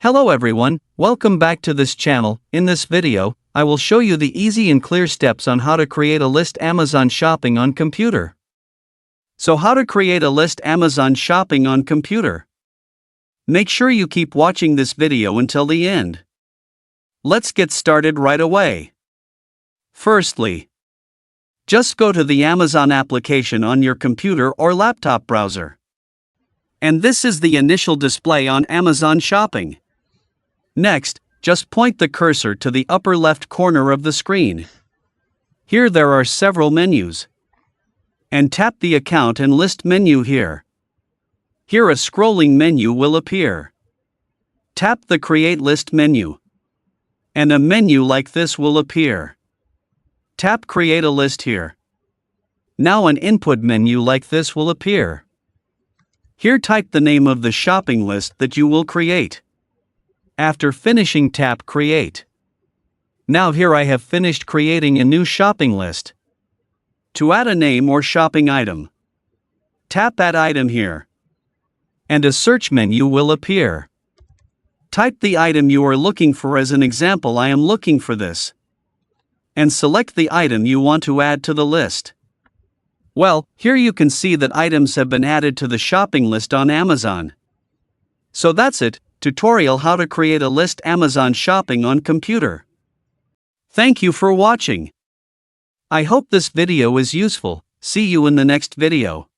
Hello everyone, welcome back to this channel. In this video, I will show you the easy and clear steps on how to create a list Amazon shopping on computer. So how to create a list Amazon shopping on computer? Make sure you keep watching this video until the end. Let's get started right away. Firstly, just go to the Amazon application on your computer or laptop browser. And this is the initial display on Amazon Shopping. Next, just point the cursor to the upper left corner of the screen. Here there are several menus. And tap the Account and List menu here. Here a scrolling menu will appear. Tap the Create List menu. And a menu like this will appear. Tap Create a List here. Now an input menu like this will appear. Here type the name of the shopping list that you will create. After finishing, tap Create. Now here I have finished creating a new shopping list. To add a name or shopping item, tap Add Item here. And a search menu will appear. Type the item you are looking for. As an example, I am looking for this. And select the item you want to add to the list. Well, here you can see that items have been added to the shopping list on Amazon. So that's it, tutorial how to create a list Amazon shopping on computer. Thank you for watching. I hope this video is useful. See you in the next video.